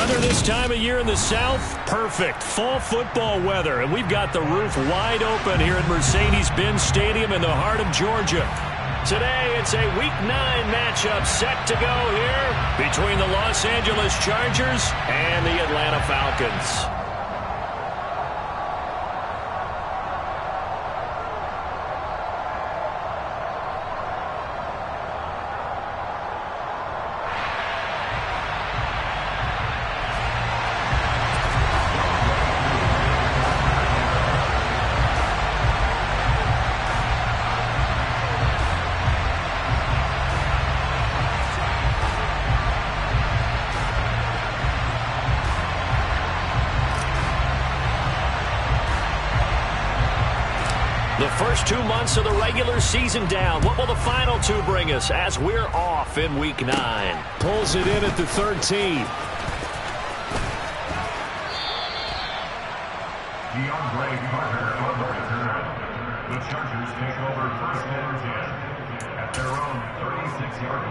Weather this time of year in the South, perfect. Fall football weather, and we've got the roof wide open here at Mercedes-Benz Stadium in the heart of Georgia. Today, it's a Week 9 matchup set to go here between the Los Angeles Chargers and the Atlanta Falcons. The first 2 months of the regular season down. What will the final 2 bring us as we're off in Week 9? Pulls it in at the 13. The Chargers take over first and 10 at their own 36-yard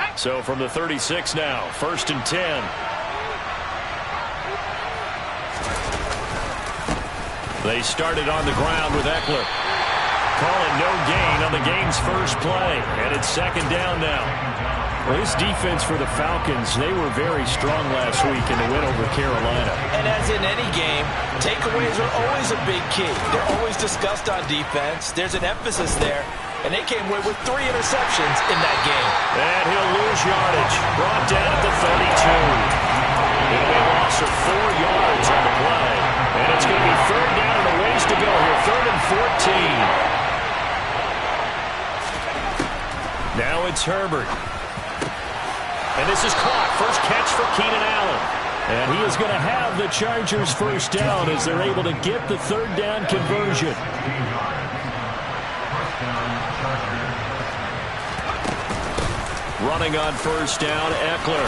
line. So from the 36 now, first and 10. They started on the ground with Eckler. Call it no gain on the game's first play. And it's second down now. Well, this defense for the Falcons, they were very strong last week in the win over Carolina. And as in any game, takeaways are always a big key. They're always discussed on defense. There's an emphasis there. And they came away with 3 interceptions in that game. And he'll lose yardage. Brought down at the 32. It'll be a loss of 4 yards on the play. And it's going to be third down and a ways to go here. Third and 14. Now it's Herbert. And this is caught. First catch for Keenan Allen. And he is going to have the Chargers first down as they're able to get the third down conversion. Running on first down, Eckler.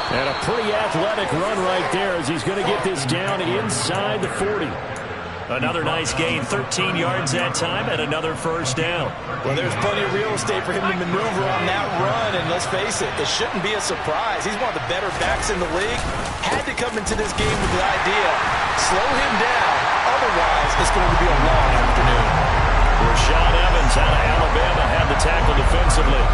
And a pretty athletic run right there as he's going to get this down inside the 40. Another nice gain, 13 yards that time, and another first down. Well, there's plenty of real estate for him to maneuver on that run, and let's face it, it shouldn't be a surprise. He's one of the better backs in the league. Had to come into this game with the idea, slow him down, otherwise it's going to be a long afternoon. Rashaan Evans out of Alabama had the tackle defensively.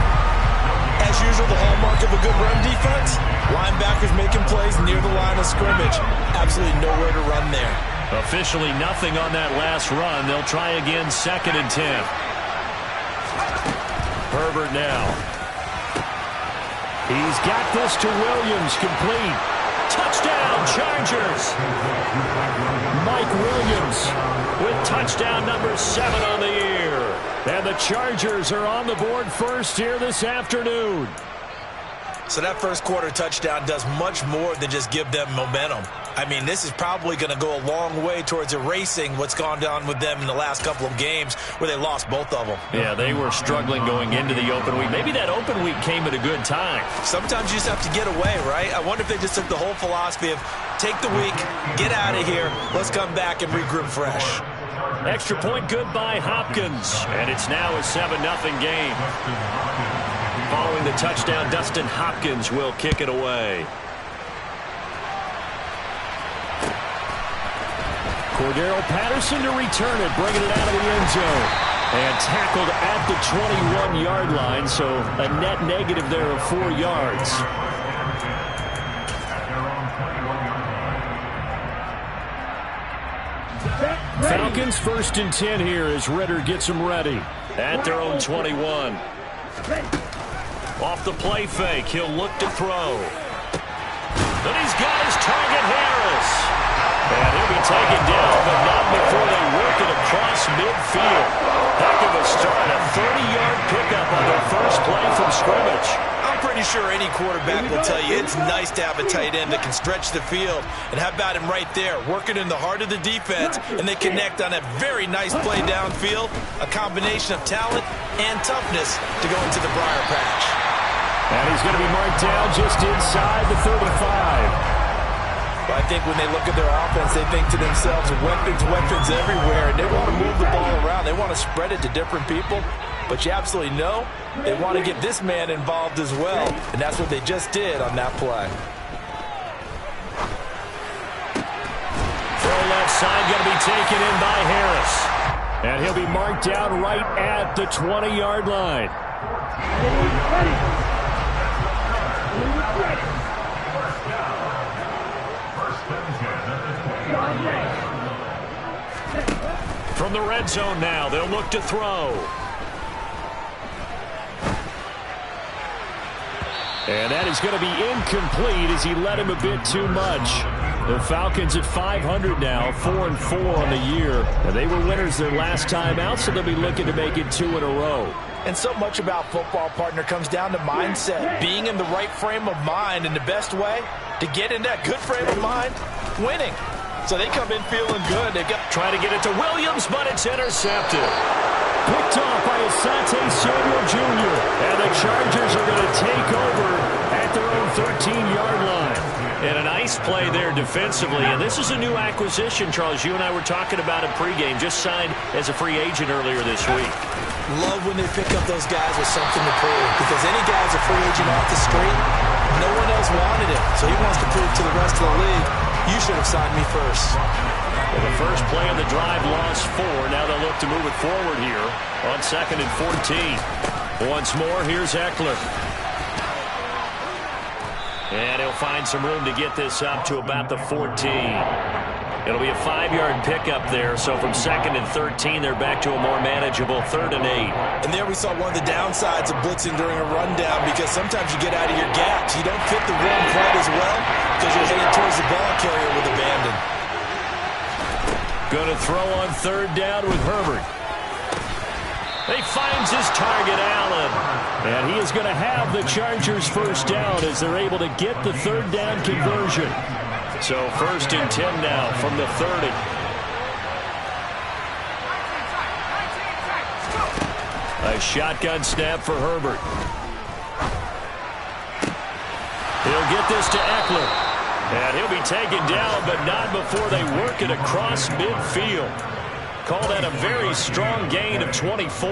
As usual, the hallmark of a good run defense, linebackers making plays near the line of scrimmage. Absolutely nowhere to run there. Officially nothing on that last run. They'll try again, second and 10. Herbert now. He's got this to Williams, complete. Touchdown, Chargers. Mike Williams with touchdown number 7 on the year. And the Chargers are on the board first here this afternoon. So that first quarter touchdown does much more than just give them momentum. I mean, this is probably going to go a long way towards erasing what's gone down with them in the last couple of games where they lost both of them. Yeah, they were struggling going into the open week. Maybe that open week came at a good time. Sometimes you just have to get away, right? I wonder if they just took the whole philosophy of take the week, get out of here, let's come back and regroup fresh. Extra point good by Hopkins. And it's now a 7-0 game. Following the touchdown, Dustin Hopkins will kick it away. Cordero Patterson to return it, bringing it out of the end zone. And tackled at the 21-yard line, so a net negative there of 4 yards. Falcons first and 10 here as Ritter gets them ready. At their own 21. Off the play fake, he'll look to throw. And he's got his target, Harris. And he'll be taken down, but not before they work it across midfield. Heck of a start, a 30-yard pickup on their first play from scrimmage. I'm pretty sure any quarterback will tell you it's nice to have a tight end that can stretch the field. And how about him right there, working in the heart of the defense, and they connect on a very nice play downfield, a combination of talent and toughness to go into the briar patch. And he's going to be marked down just inside the 35. But I think when they look at their offense, they think to themselves, weapons everywhere, and they want to move the ball around. They want to spread it to different people. but you absolutely know they want to get this man involved as well, and that's what they just did on that play. Throw left side, going to be taken in by Harris. And he'll be marked down right at the 20-yard line. From the red zone now, they'll look to throw. And that is going to be incomplete as he led him a bit too much. The Falcons at 500 now, 4-4 on the year. And they were winners their last time out, so they'll be looking to make it 2 in a row. And so much about football, partner, comes down to mindset. Being in the right frame of mind, and the best way to get in that good frame of mind, winning. So they come in feeling good. They try to get it to Williams, but it's intercepted. Picked off by Asante Samuel Jr. And the Chargers are going to take over at their own 13-yard line. And a nice play there defensively. And this is a new acquisition, Charles. You and I were talking about it pregame. Just signed as a free agent earlier this week. Love when they pick up those guys with something to prove. Because any guy's a free agent off the street, no one else wanted him. So he wants to prove to the rest of the league, you should have signed me first. Well, the first play of the drive lost 4. Now they'll look to move it forward here on 2nd and 14. Once more, here's Eckler. And he'll find some room to get this up to about the 14. It'll be a 5-yard pickup there. So from 2nd and 13, they're back to a more manageable 3rd and 8. And there we saw one of the downsides of blitzing during a rundown, because sometimes you get out of your gaps. You don't fit the run quite as well because you're headed towards the ball carrier with abandon. Going to throw on 3rd down with Herbert. He finds his target, Allen. And he is going to have the Chargers first down as they're able to get the 3rd down conversion. So 1st and 10 now from the 30. A shotgun snap for Herbert. He'll get this to Eckler. And he'll be taken down, but not before they work it across midfield. Call that a very strong gain of 24.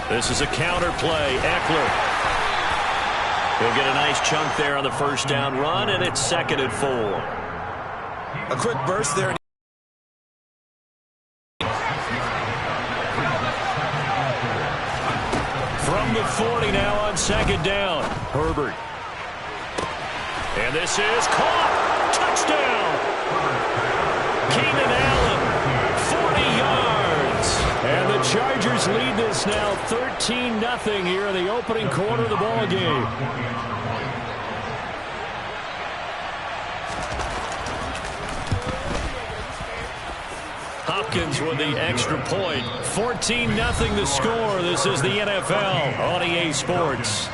This is a counter play. Eckler. He'll get a nice chunk there on the first down run, and it's 2nd and 4. A quick burst there. From the 40 now on 2nd down. Herbert. And this is caught. Touchdown. Keenan Allen. 40 yards. And the Chargers lead this now 13-0 here in the opening quarter of the ball game. Hopkins with the extra point. 14-0 the score. This is the NFL on EA Sports.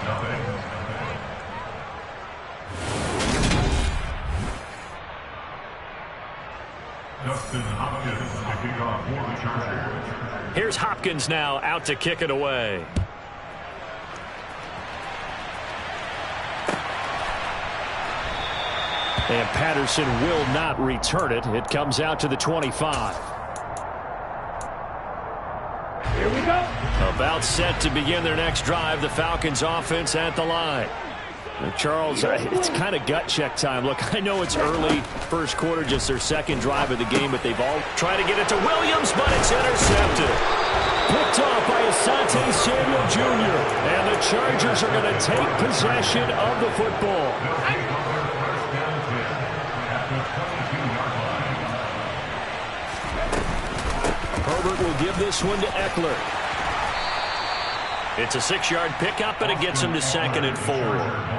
Here's Hopkins now out to kick it away. And Patterson will not return it. It comes out to the 25. Here we go. About set to begin their next drive. The Falcons offense at the line. Charles, it's kind of gut check time. Look, I know it's early, first quarter, just their 2nd drive of the game, but they've all tried to get it to Williams, but it's intercepted. Picked off by Asante Samuel Jr. And the Chargers are going to take possession of the football. Herbert will give this one to Eckler. It's a 6-yard pickup, and it gets him to 2nd and 4.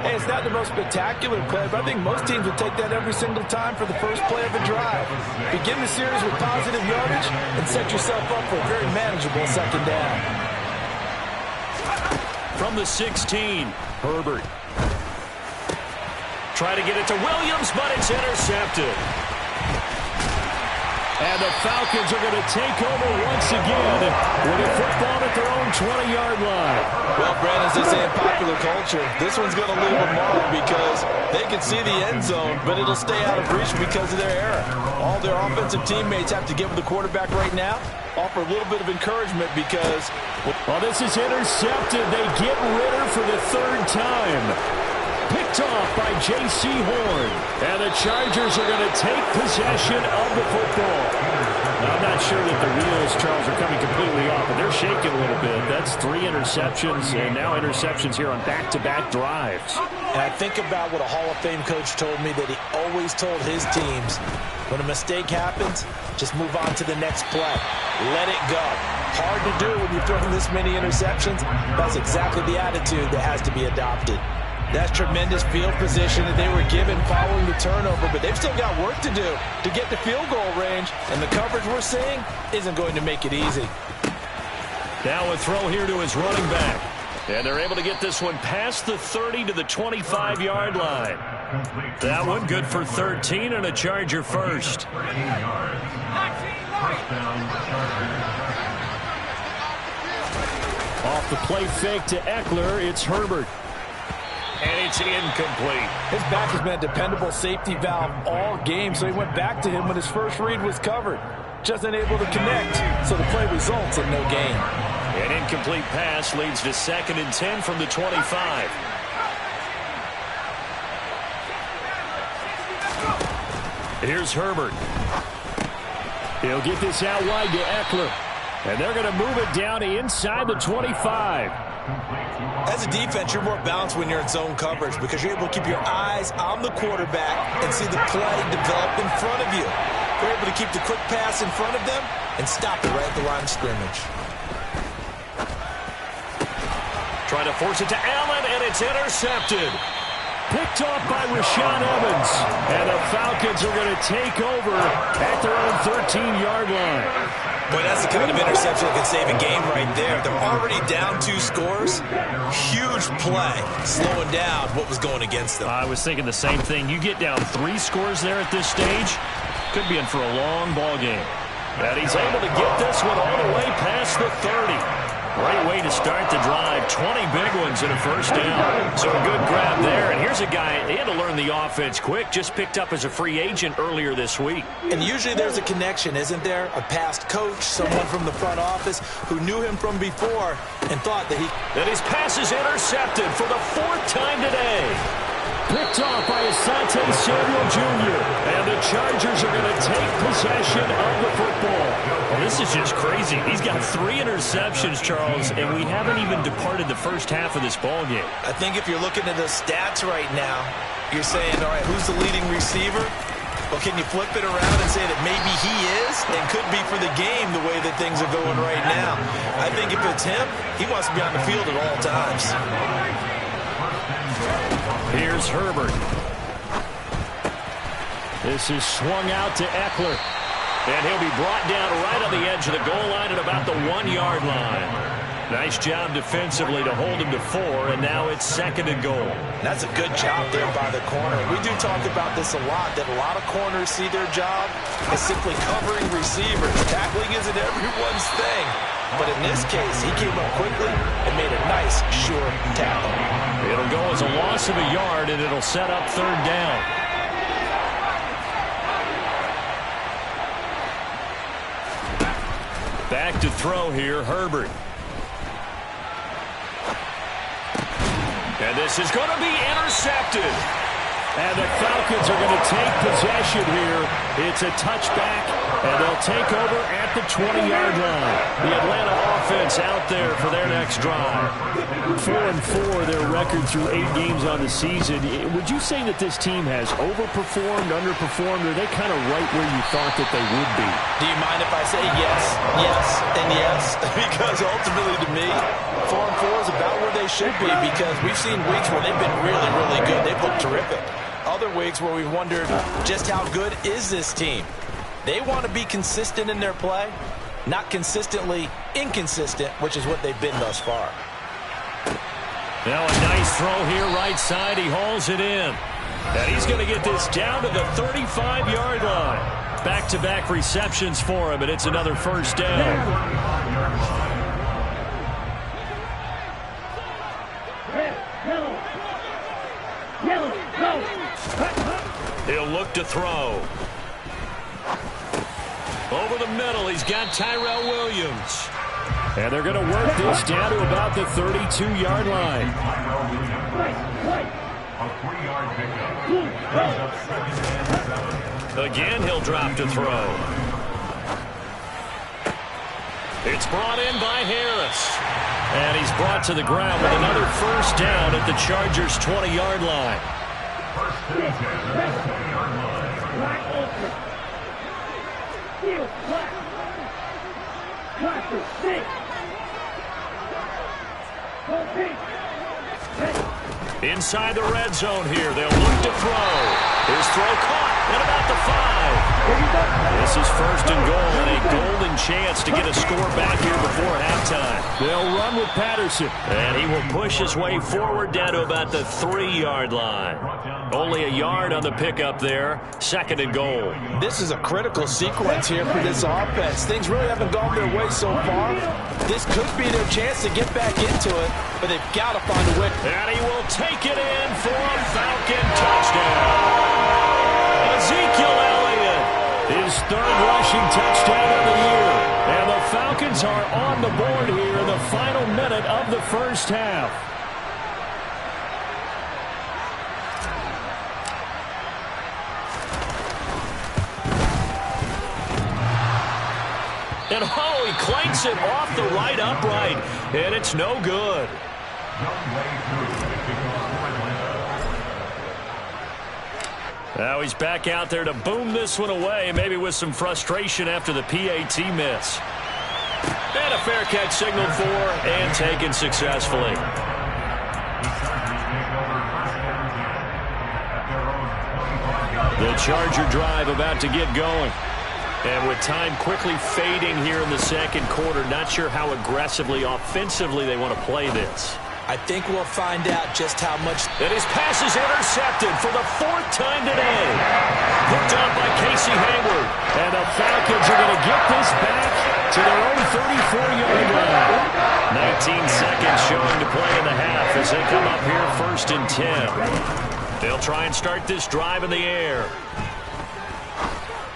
Hey, it's not the most spectacular play, but I think most teams would take that every single time for the first play of a drive. Begin the series with positive yardage and set yourself up for a very manageable 2nd down. From the 16, Herbert. Try to get it to Williams, but it's intercepted. And the Falcons are going to take over once again with a football at their own 20-yard line. Well, Brandon, as they say in popular culture, this one's going to leave a mark because they can see the end zone, but it'll stay out of reach because of their error. All their offensive teammates have to give the quarterback right now, offer a little bit of encouragement because... Well, this is intercepted. They get Ritter for the third time. Picked off by J.C. Horn. And the Chargers are going to take possession of the football. Now, I'm not sure that the wheels, Charles, are coming completely off, but they're shaking a little bit. That's 3 interceptions, and now interceptions here on back-to-back drives. And I think about what a Hall of Fame coach told me, that he always told his teams, when a mistake happens, just move on to the next play. Let it go. Hard to do when you're throwing this many interceptions. That's exactly the attitude that has to be adopted. That's tremendous field position that they were given following the turnover, but they've still got work to do to get to field goal range, and the coverage we're seeing isn't going to make it easy. Now a throw here to his running back. And they're able to get this one past the 30 to the 25-yard line. That one good for 13 and a Charger first. Off the play fake to Eckler, it's Herbert. And it's incomplete. His back has been a dependable safety valve all game, so he went back to him when his first read was covered. Just unable to connect, so the play results in no gain. An incomplete pass leads to 2nd and 10 from the 25. Here's Herbert. He'll get this out wide to Eckler. And they're going to move it down to inside the 25. As a defense, you're more balanced when you're in zone coverage because you're able to keep your eyes on the quarterback and see the play develop in front of you. You're able to keep the quick pass in front of them and stop it right at the line of scrimmage. Trying to force it to Allen, and it's intercepted. Picked off by Rashaan Evans. And the Falcons are going to take over at their own 13-yard line. Boy, that's the kind of interception that can save a game right there. They're already down 2 scores. Huge play, slowing down what was going against them. I was thinking the same thing. You get down 3 scores there at this stage, could be in for a long ball game. And he's able to get this one all the way past the 30. Great way to start the drive. 20 big ones and a first down. So a good grab there. And here's a guy, he had to learn the offense quick, just picked up as a free agent earlier this week. And usually there's a connection, isn't there? A past coach, someone from the front office who knew him from before and thought that he... And his pass is intercepted for the 4th time today. Picked off by Asante Samuel Jr. And the Chargers are going to take possession of the football. Well, this is just crazy. He's got 3 interceptions, Charles, and we haven't even departed the first half of this ball game. I think if you're looking at the stats right now, you're saying, all right, who's the leading receiver? Well, can you flip it around and say that maybe he is and could be for the game the way that things are going right now? I think if it's him, he wants to be on the field at all times. Here's Herbert. This is swung out to Eckler. And he'll be brought down right on the edge of the goal line at about the 1-yard line. Nice job defensively to hold him to 4, and now it's 2nd and goal. That's a good job there by the corner. We do talk about this a lot, that a lot of corners see their job as simply covering receivers. Tackling isn't everyone's thing. But in this case, he came up quickly and made a nice, sure tackle. It'll go as a loss of a yard, and it'll set up 3rd down. Back to throw here, Herbert. And this is going to be intercepted. And the Falcons are going to take possession here. It's a touchback, and they'll take over at the 20-yard line. The Atlanta offense out there for their next drive. 4-4, their record through 8 games on the season. Would you say that this team has overperformed, underperformed, or are they kind of right where you thought that they would be? Do you mind if I say yes, yes, and yes? Because ultimately to me, 4-4 is about where they should be because we've seen weeks where they've been really, really good. They've looked terrific. Other weeks where we've wondered just how good is this team. They want to be consistent in their play, not consistently inconsistent, which is what they've been thus far. Now a nice throw here right side. He hauls it in. And he's going to get this down to the 35-yard line. Back-to-back receptions for him, and it's another first down. He'll look to throw. Over the middle, he's got Tyrell Williams. And they're going to work this down to about the 32-yard line. A 3-yard pickup. Again, he'll drop to throw. It's brought in by Harris. And he's brought to the ground with another first down at the Chargers' 20-yard line. Inside the red zone here, they'll look to throw. His throw caught at about the 5. This is first and goal, and a golden chance to get a score back here before halftime. They'll run with Patterson. And he will push his way forward down to about the 3-yard line. Only a yard on the pickup there. Second and goal. This is a critical sequence here for this offense. Things really haven't gone their way so far. This could be their chance to get back into it, but they've got to find a way. And he will take it in for a Falcon touchdown. Ezekiel Elliott, his third rushing touchdown of the year. And the Falcons are on the board here in the final minute of the first half. And oh, he clanks it off the right upright, and it's no good. Now he's back out there to boom this one away, maybe with some frustration after the PAT miss. And a fair catch signaled for and taken successfully. The Charger drive about to get going. And with time quickly fading here in the second quarter, not sure how aggressively, offensively they want to play this. I think we'll find out just how much. And his pass is intercepted for the 4th time today. Picked up by Casey Hayward. And the Falcons are going to get this back to their own 34-yard line. 19 seconds showing to play in the half as they come up here 1st and 10. They'll try and start this drive in the air.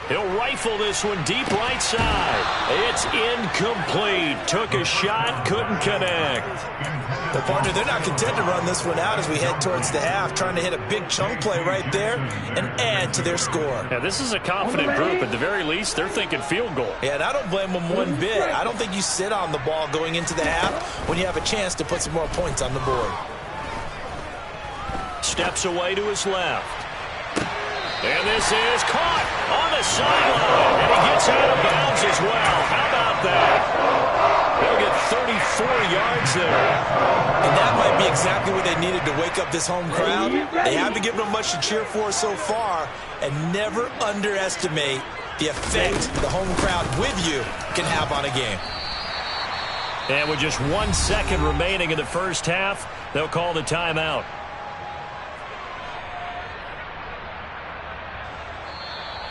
He'll rifle this one deep right side. It's incomplete. Took a shot, couldn't connect. Well, partner, they're not content to run this one out as we head towards the half, trying to hit a big chunk play right there and add to their score. Yeah, this is a confident group. At the very least, they're thinking field goal. Yeah, and I don't blame them one bit. I don't think you sit on the ball going into the half when you have a chance to put some more points on the board. Steps away to his left. And this is caught on the sideline. And he gets out of bounds as well. How about that? They'll get 34 yards there. And that might be exactly what they needed to wake up this home crowd. They haven't given them much to cheer for so far. And never underestimate the effect the home crowd with you can have on a game. And with just 1 second remaining in the first half, they'll call the timeout.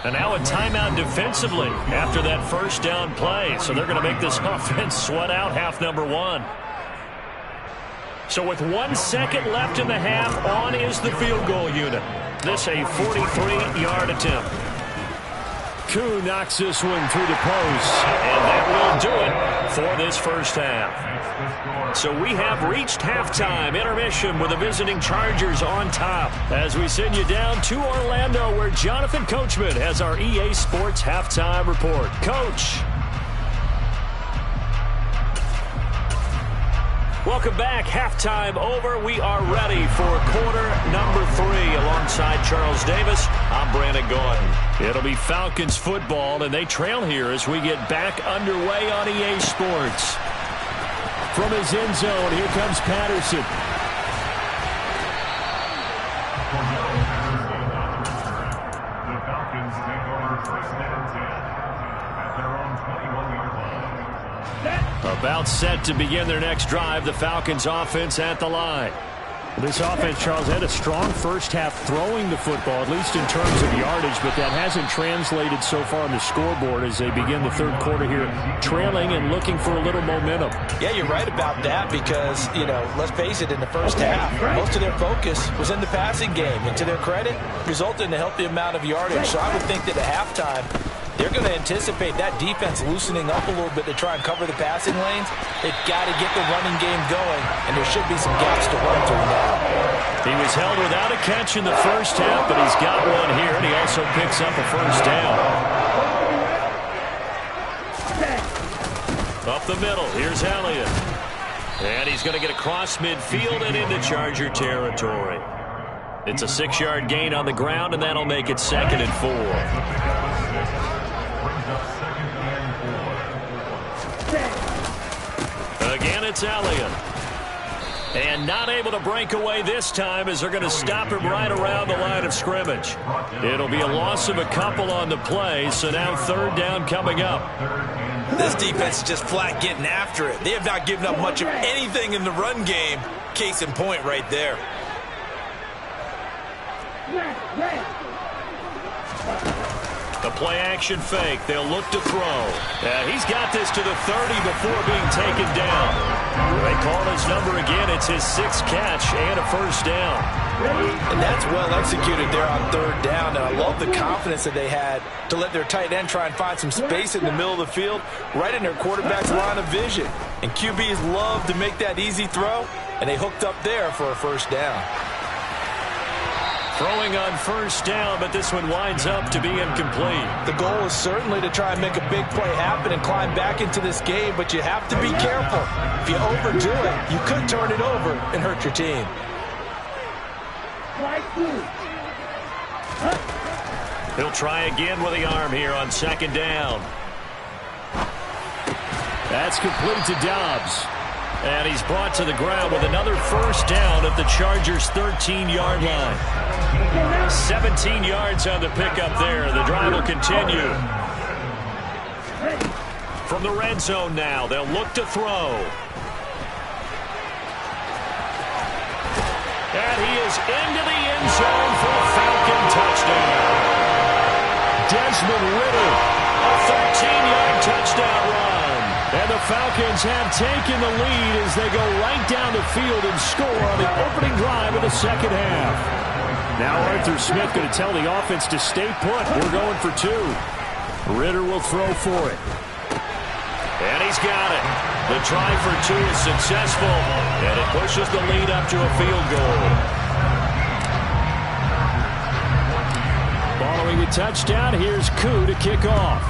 And now a timeout defensively after that first down play. So they're going to make this offense sweat out half number 1. So with 1 second left in the half, on is the field goal unit. This a 43-yard attempt. Koo knocks this one through the post. And that will do it for this first half. So we have reached halftime intermission with the visiting Chargers on top as we send you down to Orlando where Jonathan Coachman has our EA Sports halftime report. Coach. Welcome back. Halftime over. We are ready for quarter number 3 alongside Charles Davis. I'm Brandon Gordon. It'll be Falcons football, and they trail here as we get back underway on EA Sports. From his end zone, here comes Patterson. The Falcons take over 1st and 10 at their own 21-yard line. About set to begin their next drive, the Falcons offense at the line. This offense, Charles, had a strong first half throwing the football, at least in terms of yardage, but that hasn't translated so far on the scoreboard as they begin the third quarter here, trailing and looking for a little momentum. Yeah, you're right about that because, let's face it, in the first half, most of their focus was in the passing game, and to their credit, resulted in a healthy amount of yardage. So I would think that at halftime, they're going to anticipate that defense loosening up a little bit to try and cover the passing lanes. They've got to get the running game going, and there should be some gaps to run through now. He was held without a catch in the first half, but he's got one here, and he also picks up a first down. Up the middle, here's Elliott. And he's going to get across midfield and into Charger territory. It's a 6-yard gain on the ground, and that'll make it 2nd and 4. Again, it's Elliott. And not able to break away this time as they're going to stop him right around the line of scrimmage. It'll be a loss of a couple on the play, so now 3rd down coming up. This defense is just flat getting after it. They have not given up much of anything in the run game. Case in point right there. The play-action fake. They'll look to throw. He's got this to the 30 before being taken down. They call his number again. It's his 6th catch and a first down. And that's well executed there on 3rd down. And I love the confidence that they had to let their tight end try and find some space in the middle of the field, right in their quarterback's line of vision. And QBs love to make that easy throw, and they hooked up there for a first down. Throwing on first down, but this one winds up to be incomplete. The goal is certainly to try and make a big play happen and climb back into this game, but you have to be careful. If you overdo it, you could turn it over and hurt your team. He'll try again with the arm here on 2nd down. That's complete to Dobbs. And he's brought to the ground with another first down at the Chargers' 13-yard line. 17 yards on the pickup there. The drive will continue. From the red zone now, they'll look to throw. And he is into the end zone for a Falcon touchdown. Desmond Ridder, a 13-yard touchdown run. And the Falcons have taken the lead as they go right down the field and score on the opening drive of the second half. Now Arthur Smith going to tell the offense to stay put. We're going for 2. Ridder will throw for it. And he's got it. The try for 2 is successful, and it pushes the lead up to a field goal. Following the touchdown, here's Koo to kick off.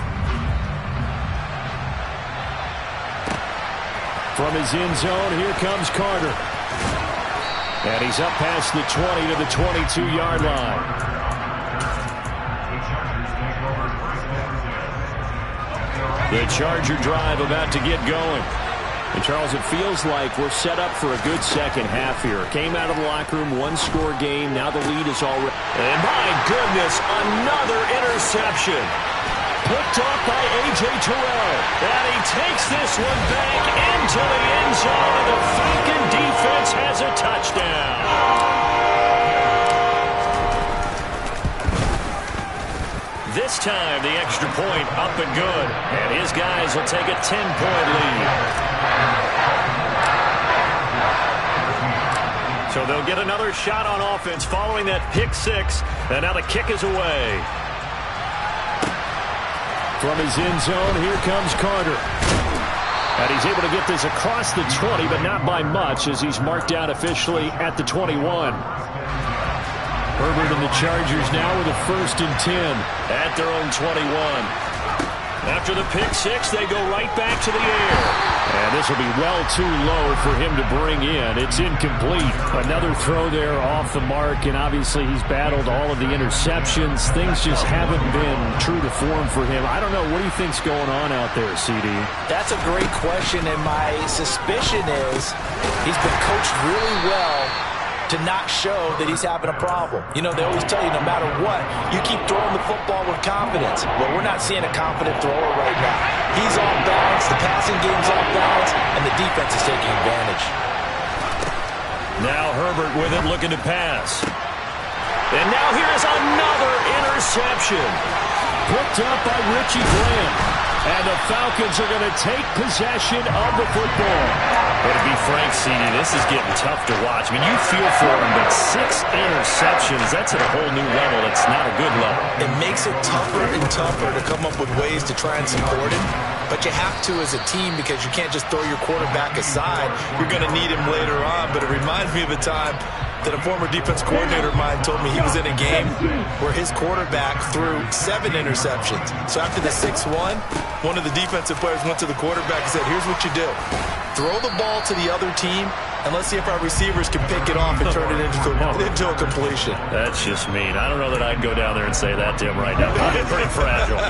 From his end zone, here comes Carter. And he's up past the 20 to the 22-yard line. The Charger drive about to get going. And, Charles, it feels like we're set up for a good second half here. Came out of the locker room, 1-score game. Now the lead is already... And, my goodness, another interception. Picked off by A.J. Terrell. And he takes this one back into the end zone, and the Falcon defense has a touchdown. This time, the extra point up and good. And his guys will take a 10-point lead. So they'll get another shot on offense following that pick 6. And now the kick is away. From his end zone, here comes Carter. And he's able to get this across the 20, but not by much as he's marked out officially at the 21. Herbert and the Chargers now with a 1st and 10. At their own 21. After the pick 6, they go right back to the air. And this will be well too low for him to bring in. It's incomplete. Another throw there off the mark, and obviously he's battled all of the interceptions. Things just haven't been true to form for him. I don't know. What do you think's going on out there, CD? That's a great question, and my suspicion is he's been coached really well to not show that he's having a problem. You know, they always tell you no matter what, you keep throwing the football with confidence. Well, we're not seeing a confident thrower right now. He's off balance, the passing game's off balance, and the defense is taking advantage. Now Herbert with it, looking to pass. And now here's another interception. Picked up by Richie Grant. And the Falcons are going to take possession of the football. But to be frank, CD, this is getting tough to watch. I mean, you feel for him, but 6 interceptions, that's at a whole new level. It's not a good level. It makes it tougher and tougher to come up with ways to try and support him. But you have to as a team because you can't just throw your quarterback aside. You're going to need him later on. But it reminds me of a time that a former defense coordinator of mine told me he was in a game where his quarterback threw 7 interceptions. So after the 6-1, one of the defensive players went to the quarterback and said, here's what you do. Throw the ball to the other team, and let's see if our receivers can pick it off and turn it into a completion. That's just mean. I don't know that I'd go down there and say that to him right now. Probably pretty fragile.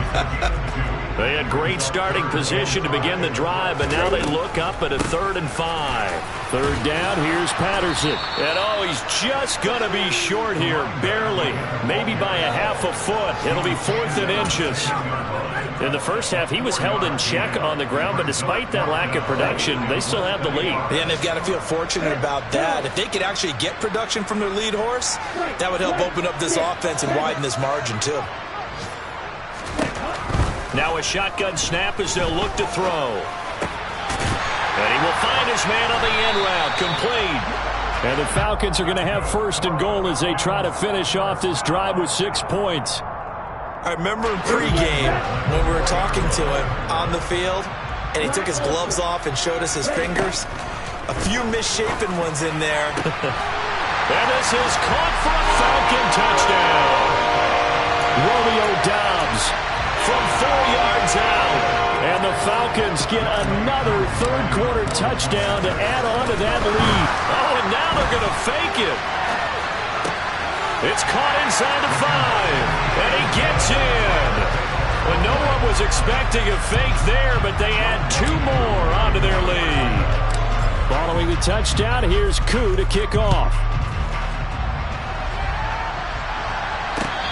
They had great starting position to begin the drive, but now they look up at a 3rd and 5. Third down, here's Patterson. And oh, he's just going to be short here, barely. Maybe by a half a foot. It'll be 4th and inches. In the first half, he was held in check on the ground, but despite that lack of production, they still have the lead. Yeah, and they've got to feel fortunate about that. If they could actually get production from their lead horse, that would help open up this offense and widen this margin, too. Now a shotgun snap as they'll look to throw. And he will find his man on the end route, complete. And the Falcons are going to have 1st and goal as they try to finish off this drive with 6 points. I remember in pregame when we were talking to him on the field, and he took his gloves off and showed us his fingers. A few misshapen ones in there. And this is caught for a Falcon touchdown. Romeo Doubs from 4 yards out. And the Falcons get another 3rd quarter touchdown to add on to that lead. Oh, and now they're going to fake it. It's caught inside the 5. And he gets in. Well, no one was expecting a fake there, but they add 2 more onto their lead. Following the touchdown, here's Koo to kick off.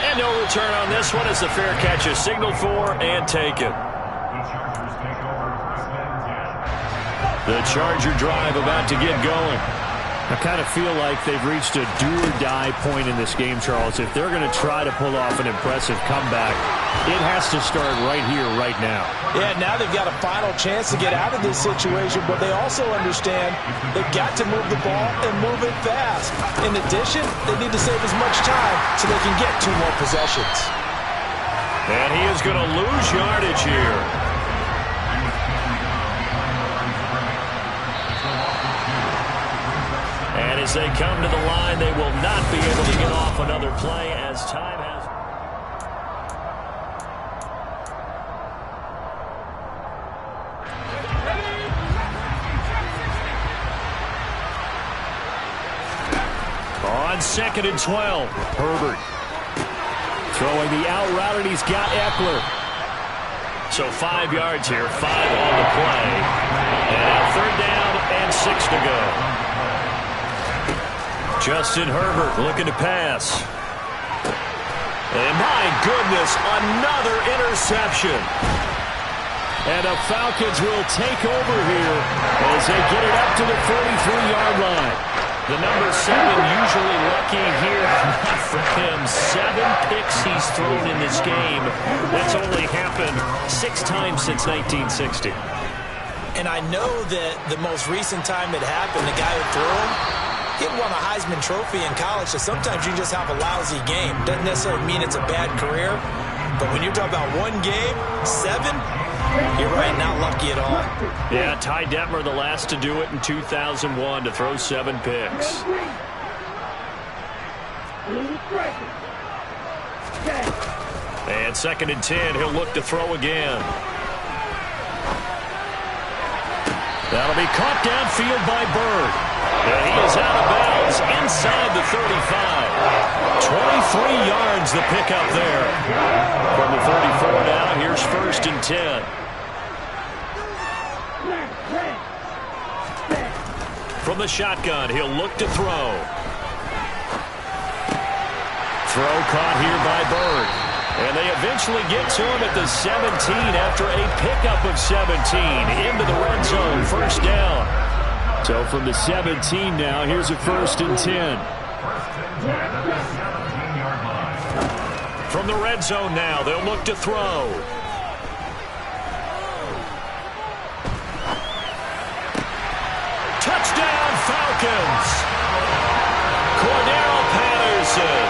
And no return on this one as the fair catch is signaled for and taken. The Charger drive about to get going. I kind of feel like they've reached a do-or-die point in this game, Charles. If they're going to try to pull off an impressive comeback, it has to start right here, right now. Yeah, now they've got a final chance to get out of this situation, but they also understand they've got to move the ball and move it fast. In addition, they need to save as much time so they can get 2 more possessions. And he is going to lose yardage here. And as they come to the line, they will not be able to get off another play as time has. On 2nd and 12, Herbert throwing the out route, and he's got Eckler. So 5 yards here, 5 on the play. And now 3rd down and 6 to go. Justin Herbert looking to pass. And my goodness, another interception. And the Falcons will take over here as they get it up to the 43-yard line. The number 7 usually lucky here. Not for him. 7 picks he's thrown in this game. That's only happened 6 times since 1960. And I know that the most recent time it happened, the guy who threw him, he won a Heisman Trophy in college, so sometimes you just have a lousy game. Doesn't necessarily mean it's a bad career, but when you're talking about 1 game, 7, you're right, not lucky at all. Yeah, Ty Detmer, the last to do it in 2001, to throw 7 picks. And 2nd and 10, he'll look to throw again. That'll be caught downfield by Bird. And he is out of bounds inside the 35. 23 yards the pickup there. From the 34 now, here's 1st and 10. From the shotgun, he'll look to throw. Throw caught here by Bird. And they eventually get to him at the 17 after a pickup of 17 into the red zone. 1st down. So from the 17 now, here's a 1st and 10. First and 10 at the 17-yard line. From the red zone now, they'll look to throw. Touchdown, Falcons. Cordero Patterson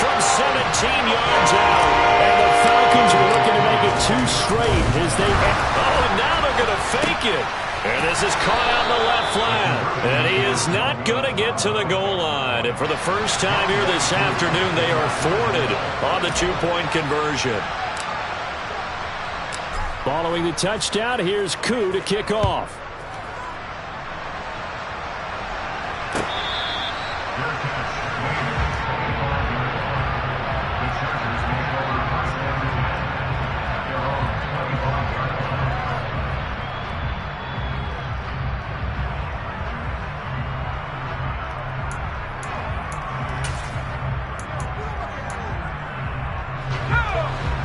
from 17 yards out. And the Falcons are looking to make it 2 straight as they... Oh, now they're going to fake it. And this is caught out in the left flat. And he is not going to get to the goal line. And for the first time here this afternoon, they are thwarted on the 2-point conversion. Following the touchdown, here's Koo to kick off.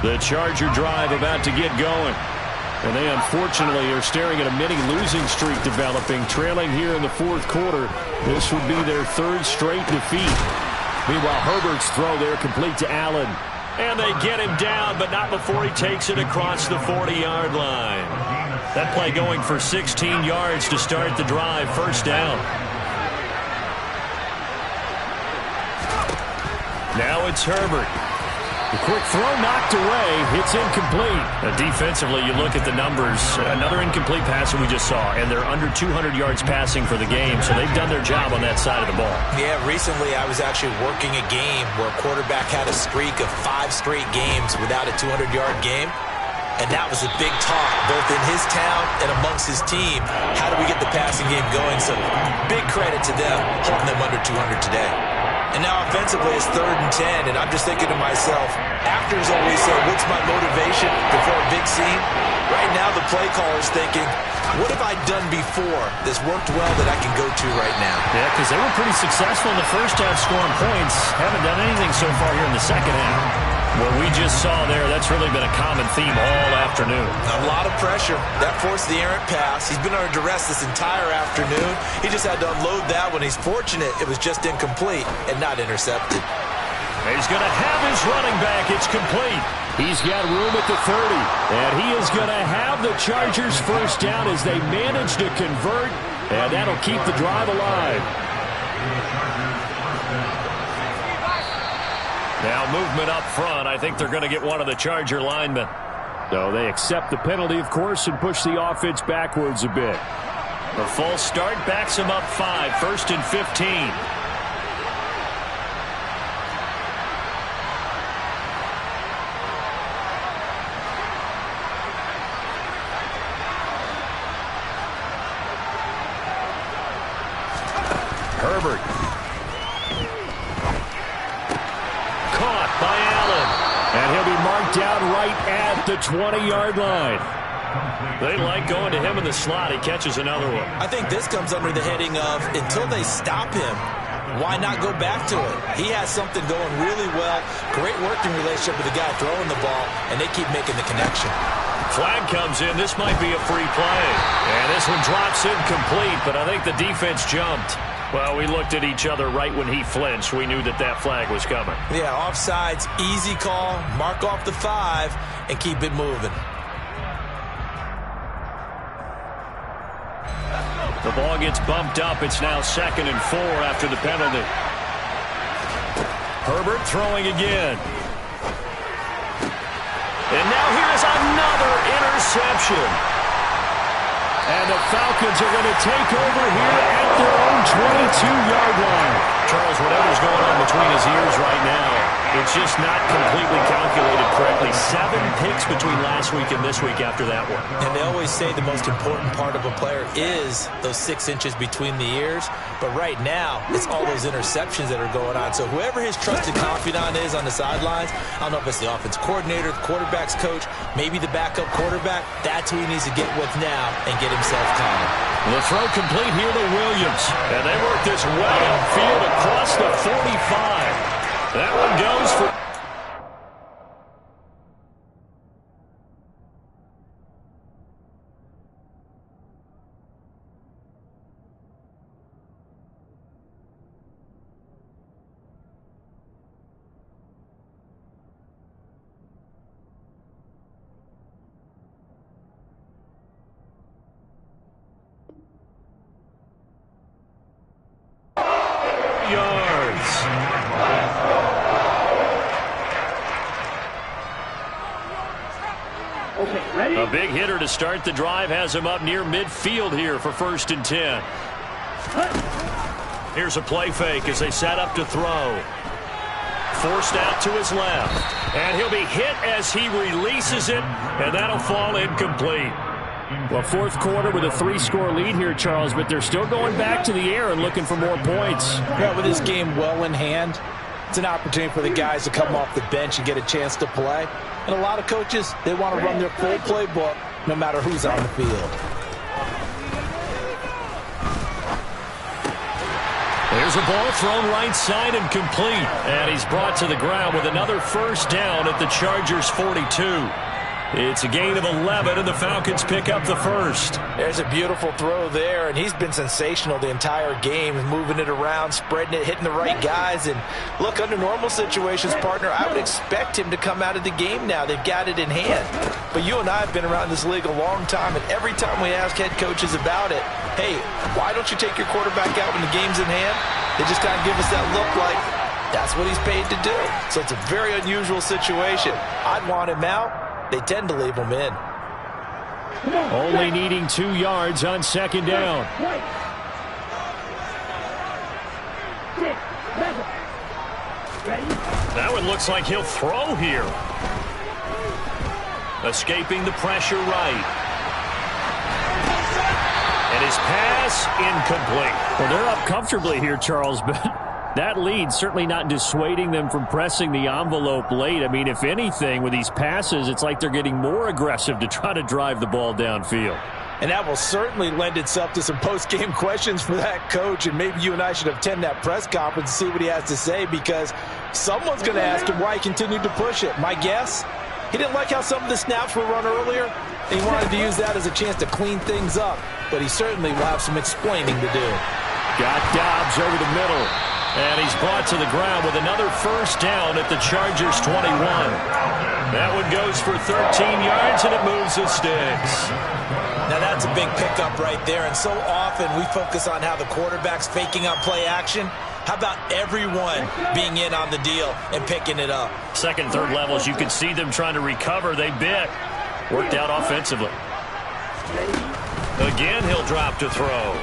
The Charger drive about to get going. And they unfortunately are staring at a mini losing streak developing, trailing here in the 4th quarter. This would be their 3rd straight defeat. Meanwhile, Herbert's throw there complete to Allen. And they get him down, but not before he takes it across the 40-yard line. That play going for 16 yards to start the drive. 1st down. Now it's Herbert. The quick throw knocked away. It's incomplete. Defensively, you look at the numbers. Another incomplete pass that we just saw, and they're under 200 yards passing for the game, so they've done their job on that side of the ball. Yeah, recently I was actually working a game where a quarterback had a streak of 5 straight games without a 200-yard game. And that was a big talk, both in his town and amongst his team. How do we get the passing game going? So big credit to them, holding them under 200 today. And now offensively, it's 3rd and 10, and I'm just thinking to myself, actors always say, what's my motivation before a big scene? Right now, the play caller's thinking, what have I done before that's worked well that I can go to right now? Yeah, because they were pretty successful in the first half scoring points. Haven't done anything so far here in the second half. What we just saw there, that's really been a common theme all afternoon. A lot of pressure. That forced the errant pass. He's been under duress this entire afternoon. He just had to unload that one. He's fortunate it was just incomplete and not intercepted. He's going to have his running back. It's complete. He's got room at the 30. And he is going to have the Chargers 1st down as they manage to convert. And that'll keep the drive alive. Now movement up front. I think they're going to get one of the Charger linemen. So they accept the penalty, of course, and push the offense backwards a bit. The false start backs him up 5. 1st and 15. Herbert. Caught by Allen. And he'll be marked down right at the 20-yard line. They like going to him in the slot. He catches another one. I think this comes under the heading of, until they stop him, why not go back to it? He has something going really well. Great working relationship with the guy throwing the ball, and they keep making the connection. Flag comes in. This might be a free play. And this one drops incomplete, but I think the defense jumped. Well, we looked at each other right when he flinched. We knew that that flag was coming. Yeah, offsides, easy call, mark off the 5, and keep it moving. The ball gets bumped up. It's now 2nd and 4 after the penalty. Herbert throwing again. And now here's another interception. And the Falcons are going to take over here at their own 22-yard line. Charles, whatever's going on between his ears right now, it's just not completely calculated correctly. 7 picks between last week and this week after that one. And they always say the most important part of a player is those 6 inches between the ears. But right now, it's all those interceptions that are going on. So whoever his trusted confidant is on the sidelines, I don't know if it's the offense coordinator, the quarterback's coach, maybe the backup quarterback, that's who he needs to get with now and get himself calm. The throw complete here to Williams. And they work this well upfield across the 45. That one goes for... A big hitter to start the drive has him up near midfield here for 1st and 10. Here's a play fake as they set up to throw. Forced out to his left. And he'll be hit as he releases it, and that'll fall incomplete. Well, 4th quarter with a 3-score lead here, Charles, but they're still going back to the air and looking for more points. Yeah, with this game well in hand, it's an opportunity for the guys to come off the bench and get a chance to play. And a lot of coaches, they want to run their full playbook no matter who's on the field. There's a ball thrown right side and complete. And he's brought to the ground with another 1st down at the Chargers' 42. It's a gain of 11, and the Falcons pick up the 1st. There's a beautiful throw there, and he's been sensational the entire game, moving it around, spreading it, hitting the right guys. And look, under normal situations, partner, I would expect him to come out of the game now. They've got it in hand. But you and I have been around this league a long time, and every time we ask head coaches about it, hey, why don't you take your quarterback out when the game's in hand? They just kind of give us that look like that's what he's paid to do. So it's a very unusual situation. I'd want him out. They tend to leave him in. Only needing 2 yards on 2nd down. That one looks like he'll throw here. Escaping the pressure right. And his pass incomplete. Well, they're up comfortably here, Charles, but that lead certainly not dissuading them from pressing the envelope late. I mean, if anything, with these passes, it's like they're getting more aggressive to try to drive the ball downfield. And that will certainly lend itself to some post-game questions for that coach, and maybe you and I should attend that press conference and see what he has to say, because someone's going to ask him why he continued to push it. My guess, he didn't like how some of the snaps were run earlier, and he wanted to use that as a chance to clean things up, but he certainly will have some explaining to do. Got Dobbs over the middle. And he's brought to the ground with another 1st down at the Chargers' 21. That one goes for 13 yards, and it moves the sticks. Now that's a big pickup right there, and so often we focus on how the quarterback's faking out play action. How about everyone being in on the deal and picking it up? 2nd, 3rd levels, you can see them trying to recover. They bit. Worked out offensively. Again, he'll drop to throw.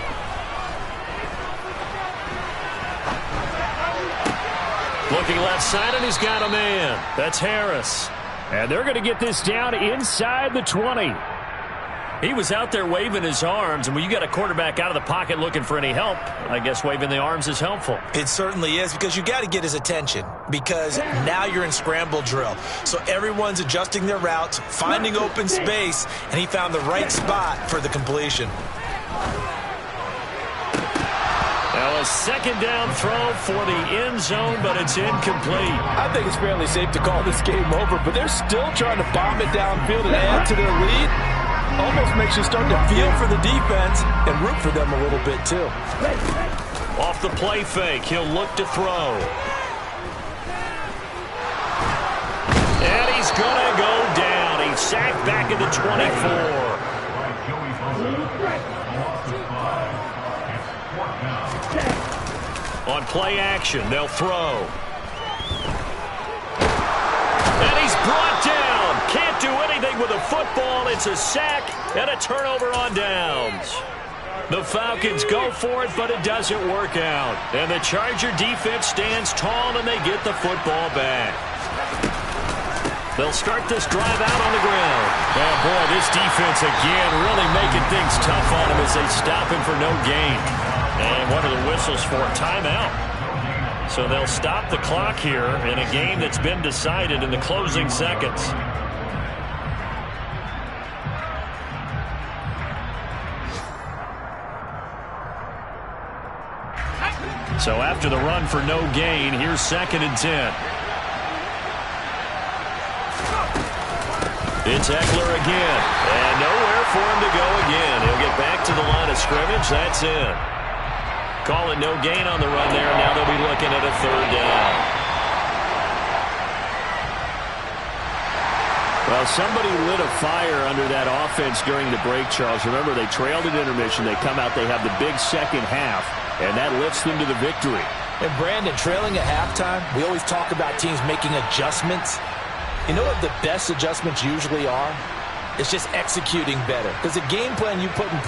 Looking left side, and he's got a man. That's Harris. And they're going to get this down inside the 20. He was out there waving his arms, and when you got a quarterback out of the pocket looking for any help, I guess waving the arms is helpful. It certainly is, because you got to get his attention, because now you're in scramble drill. So everyone's adjusting their routes, finding open space, and he found the right spot for the completion. Now a 2nd down throw for the end zone, but it's incomplete. I think it's fairly safe to call this game over, but they're still trying to bomb it downfield and add to their lead. Almost makes you start to feel for the defense and root for them a little bit too. Off the play fake, he'll look to throw. And he's going to go down. He's sacked back at the 24. On play action, they'll throw. And he's brought down. Can't do anything with a football. It's a sack and a turnover on downs. The Falcons go for it, but it doesn't work out. And the Charger defense stands tall, and they get the football back. They'll start this drive out on the ground. Oh, boy, this defense again really making things tough on him as they stop him for no gain. And one of the whistles for a timeout. So they'll stop the clock here in a game that's been decided in the closing seconds. So after the run for no gain, here's 2nd and 10. It's Eckler again. And nowhere for him to go again. He'll get back to the line of scrimmage. That's it. Call it no gain on the run there. Now they'll be looking at a 3rd down. Well, somebody lit a fire under that offense during the break, Charles. Remember, they trailed at intermission. They come out, they have the big second half, and that lifts them to the victory. And Brandon, trailing at halftime, we always talk about teams making adjustments. You know what the best adjustments usually are? It's just executing better. Because the game plan you put in place